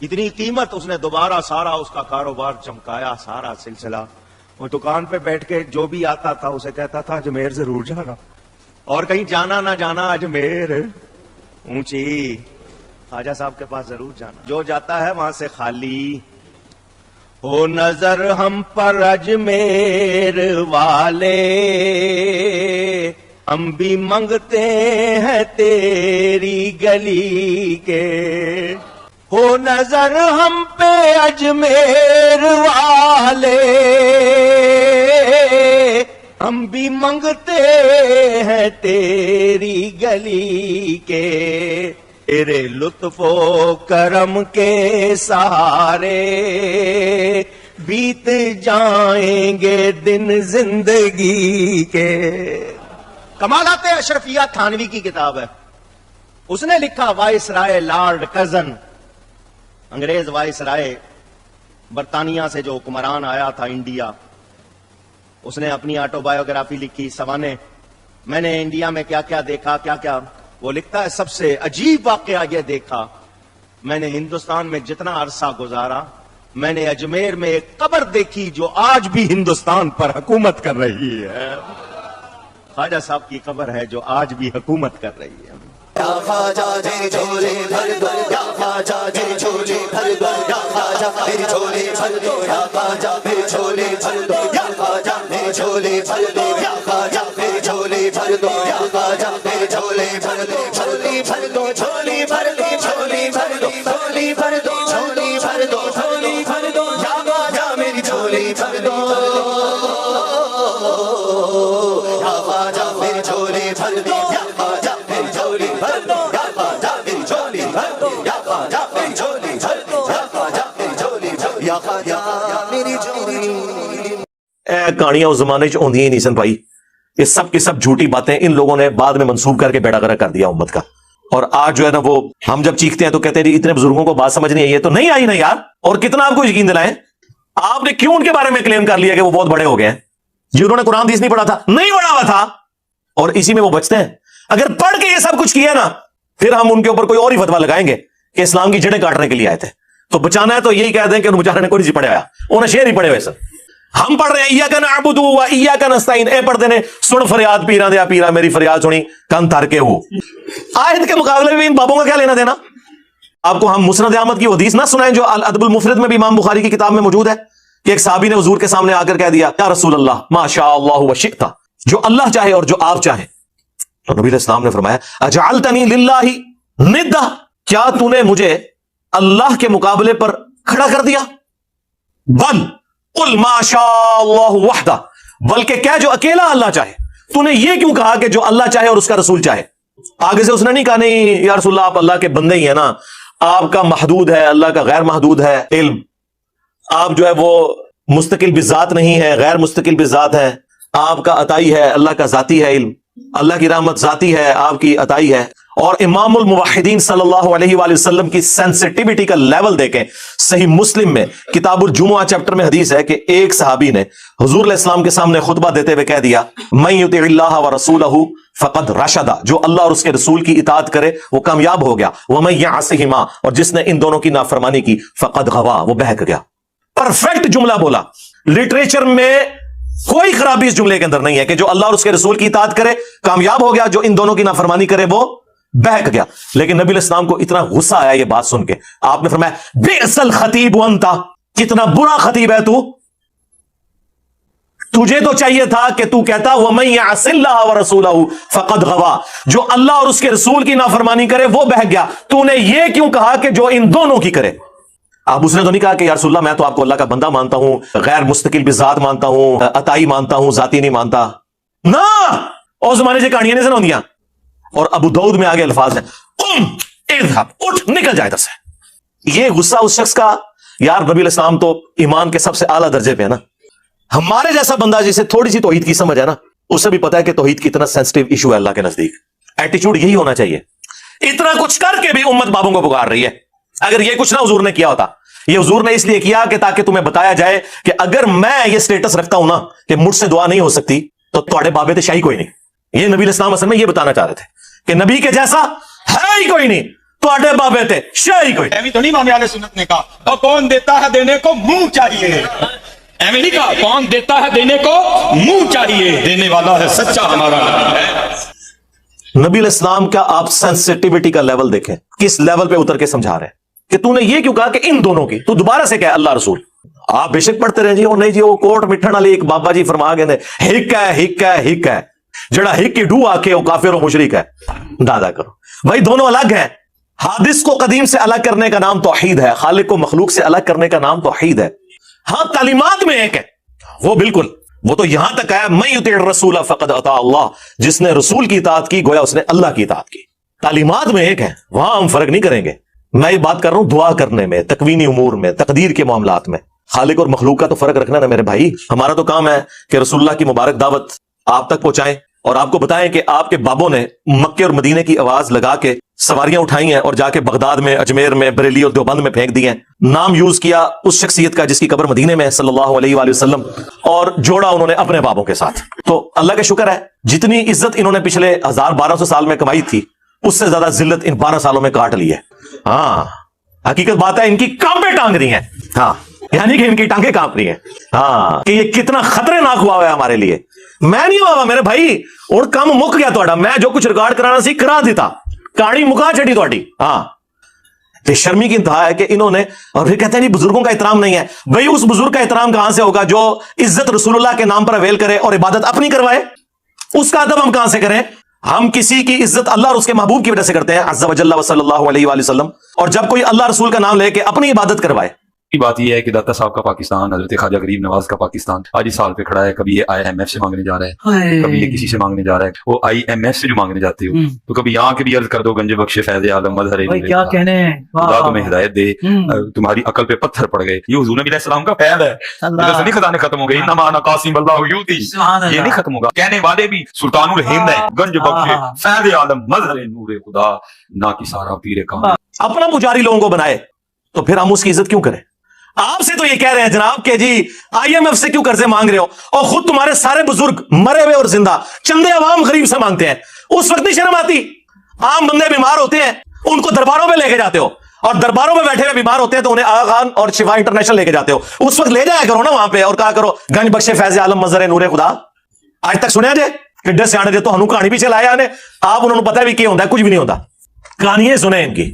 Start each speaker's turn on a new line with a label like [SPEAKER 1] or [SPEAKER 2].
[SPEAKER 1] اتنی قیمت، اس نے دوبارہ سارا اس کا کاروبار چمکایا، سارا سلسلہ. وہ دکان پہ بیٹھ کے جو بھی آتا تھا اسے کہتا تھا اجمیر ضرور جانا، اور کہیں جانا نہ جانا اجمیر اونچی خواجہ صاحب کے پاس ضرور جانا. جو جاتا ہے وہاں سے خالی. ہو نظر ہم پر اجمیر والے، ہم بھی منگتے ہیں تیری گلی کے. ہو نظر ہم پہ اجمیر والے، ہم بھی منگتے ہیں تیری گلی کے. تیرے لطف و کرم کے سہارے بیت جائیں گے دن زندگی کے. کمالات اشرفیہ تھانوی کی کتاب ہے. اس نے لکھا وائس رائے لارڈ کرزن، انگریز وائس رائے برطانیہ سے جو حکمران آیا تھا انڈیا، اس نے اپنی آٹو بایوگرافی لکھی سوانے میں نے انڈیا میں کیا کیا دیکھا کیا کیا. وہ لکھتا ہے سب سے عجیب واقعہ یہ دیکھا، میں نے ہندوستان میں جتنا عرصہ گزارا، میں نے اجمیر میں ایک قبر دیکھی جو آج بھی ہندوستان پر حکومت کر رہی ہے. خواجہ صاحب کی قبر ہے جو آج بھی حکومت کر رہی ہے.
[SPEAKER 2] یا خواجہ میری جھولی بھر دو، یا خواجہ میری جھولی بھر دو، یا خواجہ میری جھولی بھر دو، یا خواجہ میری جھولی بھر دو، یا خواجہ میری جھولی بھر دو، یا خواجہ میری جھولی بھر دو، یا خواجہ میری جھولی بھر دو. جھولی بھر دو، جھولی بھر دو، جھولی بھر دو، جھولی بھر دو، جھولی بھر دو، جھولی بھر دو، یا خواجہ میری جھولی بھر دو، یا خواجہ میری جھولی بھر دو، یا خواجہ میری جھولی بھر دو، یا خواجہ میری جھولی بھر دو، یا خواجہ میری جھولی بھر دو، یا خواجہ میری جھولی بھر دو، یا خواجہ میری جھولی.
[SPEAKER 3] کہانیاں اس زمانے چ ہوندی ہی نہیں سن بھائی. یہ سب کی سب جھوٹی باتیں ان لوگوں نے بعد میں منسوخ کر کے بیڑا گرک کر دیا امت کا. اور آج جو ہے نا وہ ہم جب چیختے ہیں تو کہتے ہیں اتنے بزرگوں کو بات سمجھ نہیں آئی ہے. تو نہیں آئی نا یار. اور کتنا آپ کو یقین دلائیں؟ آپ نے کیوں ان کے بارے میں کلیم کر لیا کہ وہ بہت بڑے ہو گئے ہیں؟ جنہوں نے قرآن حدیث نہیں پڑھا تھا، نہیں پڑھا ہوا تھا، اور اسی میں وہ بچتے ہیں. اگر پڑھ کے یہ سب کچھ کیا نا، پھر ہم ان کے اوپر کوئی اور ہی فتوا لگائیں گے کہ اسلام کی جڑیں کاٹنے کے لیے آئے تھے. تو بچانا ہے تو یہی کہہ دیں کہ ان بیچارے نے کوئی نہیں پڑھا ہوا، انہیں شعر ہی پڑھے ہوئے سر. ہم پڑھ رہے ہیں ایاک نعبد و ایاک نستعین، اے پڑھتے نے سن فریاد پیرا دیا پیرا میری فریاد سنی کن تھر کے ہو. آیت کے مقابلے میں ان بابوں کا کیا لینا دینا؟ آپ کو ہم مسند احمد کی حدیث نہ سنائیں جو الادب المفرد میں بھی امام بخاری کی کتاب میں موجود ہے کہ ایک صحابی نے حضور کے سامنے آ کر کہہ دیا یا رسول اللہ ما شاء اللہ وشئت، جو اللہ چاہے اور جو آپ چاہیں. تو نبی علیہ السلام نے فرمایا اجعلتنی للہ ندہ، کیا تو نے مجھے اللہ کے مقابلے پر کھڑا کر دیا؟ بل قل ما شاء اللہ وحدہ، بلکہ کہہ جو اکیلا اللہ چاہے. تو نے یہ کیوں کہا کہ جو اللہ چاہے اور اس کا رسول چاہے؟ آگے سے اس نے نہیں کہا نہیں یا رسول اللہ آپ اللہ کے بندے ہی ہیں نا، آپ کا محدود ہے، اللہ کا غیر محدود ہے علم، آپ جو ہے وہ مستقل بذات نہیں ہے، غیر مستقل بذات ہے، آپ کا عطائی ہے، اللہ کا ذاتی ہے علم، اللہ کی رحمت ذاتی ہے، آپ کی عطائی ہے. اور امام الموحدین صلی اللہ علیہ وآلہ وسلم کی سینسٹیوٹی کا لیول دیکھیں. صحیح مسلم میں کتاب الجمعہ چیپٹر میں حدیث ہے کہ ایک صحابی نے حضور علیہ السلام کے سامنے خطبہ دیتے ہوئے کہہ دیا من یطع اللہ ورسولہ فقد رشد، جو اللہ اور اس کے رسول کی اطاعت کرے وہ کامیاب ہو گیا. ومن یعصہما، اور جس نے ان دونوں کی نافرمانی کی فقد غوا، وہ بہک گیا. پرفیکٹ جملہ بولا. لٹریچر میں کوئی خرابی اس جملے کے اندر نہیں ہے کہ جو اللہ اور اس کے رسول کی اطاعت کرے کامیاب ہو گیا، جو ان دونوں کی نافرمانی کرے وہ بہک گیا. لیکن نبی علیہ السلام کو اتنا غصہ آیا یہ بات سن کے، آپ نے فرمایا بئس الخطیب انت، کتنا برا خطیب ہے تو، تجھے تو چاہیے تھا کہ تو کہتا ومن یعص اللہ ورسولہ فقد غوا، جو اللہ اور اس کے رسول کی نافرمانی کرے وہ بہک گیا. تو نے یہ کیوں کہا کہ جو ان دونوں کی کرے؟ اب اس نے تو نہیں کہا کہ یا رسول اللہ میں تو آپ کو اللہ کا بندہ مانتا ہوں، غیر مستقل بذات مانتا ہوں، عطائی مانتا ہوں، ذاتی نہیں مانتا. نہ اس زمانے سے کہانیاں نہیں سناؤندیاں. اور ابو داؤد میں آگے الفاظ ہیں قم اذهب، اٹھ نکل جائے ادھر سے. یہ غصہ اس شخص کا، یار نبی علیہ السلام تو ایمان کے سب سے اعلیٰ درجے پہ ہے نا. ہمارے جیسا بندہ جسے تھوڑی سی توحید کی سمجھ ہے نا، اسے بھی پتا ہے کہ توحید کتنا سینسٹیو ایشو ہے اللہ کے نزدیک. ایٹیچیوڈ یہی ہونا چاہیے. اتنا کچھ کر کے بھی امت بابوں کو پکار رہی ہے. اگر یہ کچھ نہ حضور نے کیا ہوتا، یہ حضور نے اس لیے کیا کہ تاکہ تمہیں بتایا جائے کہ اگر میں یہ سٹیٹس رکھتا ہوں نا کہ مجھ سے دعا نہیں ہو سکتی تو تھوڑے بابے تے شاہی کوئی نہیں. یہ نبی علیہ السلام اصل میں یہ بتانا چاہ رہے تھے کہ نبی کے جیسا ہے ہی کوئی نہیں. ਤੁਹਾਡੇ ਬਾਬੇ ਤੇ ਸ਼ਾਹੀ ਕੋਈ
[SPEAKER 4] ایویں تو نہیں امام اہل سنت نے کہا اور کون دیتا ہے دینے کو منہ چاہیے ایویں نہیں کہا کون دیتا ہے دینے کو منہ چاہیے دینے والا ہے سچا ہمارا نبی ہے
[SPEAKER 3] نبی علیہ السلام کا آپ سینسٹیوٹی کا لیول دیکھیں کس لیول پہ اتر کے سمجھا رہے ہیں کہ تو نے یہ کیوں کہا کہ ان دونوں کی تو دوبارہ سے کہا اللہ رسول آپ بے شک پڑھتے رہے جی اور نہیں جی وہ کوٹ مٹھن والے ایک بابا جی فرما گئے نے ہک ہے جڑا ہک کی ڈو آ کے وہ کافر و مشرک ہے دادا کرو بھائی دونوں الگ ہیں حادث کو قدیم سے الگ کرنے کا نام توحید ہے خالق کو مخلوق سے الگ کرنے کا نام توحید ہے ہاں تعلیمات میں ایک ہے وہ بالکل وہ تو یہاں تک ہے من یطع الرسول فقد اطاع اللہ جس نے رسول کی اطاعت کی گویا اس نے اللہ کی اطاعت کی تعلیمات میں ایک ہے وہاں ہم فرق نہیں کریں گے میں یہ بات کر رہا ہوں دعا کرنے میں تکوینی امور میں تقدیر کے معاملات میں خالق اور مخلوق کا تو فرق رکھنا نا میرے بھائی ہمارا تو کام ہے کہ رسول اللہ کی مبارک دعوت آپ تک پہنچائیں اور آپ کو بتائیں کہ آپ کے بابوں نے مکے اور مدینے کی آواز لگا کے سواریاں اٹھائی ہیں اور جا کے بغداد میں اجمیر میں بریلی اور دیوبند میں پھینک دی ہیں نام یوز کیا اس شخصیت کا جس کی قبر مدینے میں صلی اللہ علیہ وآلہ وسلم اور جوڑا انہوں نے اپنے بابوں کے ساتھ تو اللہ کا شکر ہے جتنی عزت انہوں نے پچھلے 1200 سال میں کمائی تھی اس سے زیادہ ذلت ان 12 سالوں میں کاٹ لی ہے ہاں حقیقت بات ہے ان کی کانپیں ٹانگ رہی ہیں ہاں یعنی کہ ان کی ٹانگیں کانپ رہی ہیں ہاں کہ یہ کتنا خطرناک ہوا ہے ہمارے لیے میں نہیں ہوا میرے بھائی اور کام مک گیا تھوڑا میں جو کچھ ریکارڈ کرانا سی کرا دیتا کہانی مکا چڑی تھوڑی ہاں تو شرمی کی انتہا ہے کہ انہوں نے اور پھر کہتے ہیں جی بزرگوں کا احترام نہیں ہے بھائی اس بزرگ کا احترام کہاں سے ہوگا جو عزت رسول اللہ کے نام پر اویل کرے اور عبادت اپنی کروائے اس کا ادب ہم کہاں سے کریں ہم کسی کی عزت اللہ اور اس کے محبوب کی وجہ سے کرتے ہیں عز وجل و صلی اللہ علیہ وآلہ وسلم اور جب کوئی اللہ رسول کا نام لے کے اپنی عبادت کروائے
[SPEAKER 5] کی بات یہ ہے کہ داتا صاحب کا پاکستان حضرت خواجہ غریب نواز کا پاکستان آج اس سال پہ کھڑا ہے کبھی یہ IMF سے مانگنے جا رہا ہے کبھی یہ کسی سے مانگنے جا رہا ہے وہ IMF سے جو مانگنے جاتے ہو تو کبھی یہاں کے بھی عرض کر دو گنج بخش فیض عالم مظہر
[SPEAKER 6] کیا کہنے
[SPEAKER 5] خدا تمہیں ہدایت دے تمہاری عقل پہ پتھر پڑ گئے یہ حضور نبی علیہ السلام کا فیض ہے ادھر سے نہیں خزانے ختم ہو گئے انما انا قاسم اللہ یوتی یہ نہیں ختم ہوگا کہنے والے بھی سلطان الہند ہے گنج بخش فیض عالم مظہر نور خدا نہ کی سارا پیر کام
[SPEAKER 3] اپنا پجاری لوگوں کو بنائے تو پھر ہم اس کی عزت کیوں کریں آپ سے تو یہ کہہ رہے ہیں جناب کہ جی IMF سے کیوں قرضے مانگ رہے ہو اور خود تمہارے سارے بزرگ مرے ہوئے اور زندہ چندے عوام غریب سے مانگتے ہیں اس وقت نہیں شرم آتی عام بندے بیمار ہوتے ہیں ان کو درباروں میں لے کے جاتے ہو اور درباروں میں بیٹھے ہوئے بیمار ہوتے ہیں تو انہیں آغا خان اور شفا انٹرنیشنل لے کے جاتے ہو اس وقت لے جایا کرو نا وہاں پہ اور کہا کرو گنج بخش فیض عالم مظہر نور خدا آج تک سنیا جائے کڈے سیانے جے تو ہنو کہانی پیچھے لایا نے آپ انہوں نے پتا بھی کیا ہوتا ہے کچھ بھی نہیں ہوتا کہانیاں سنیں ان کی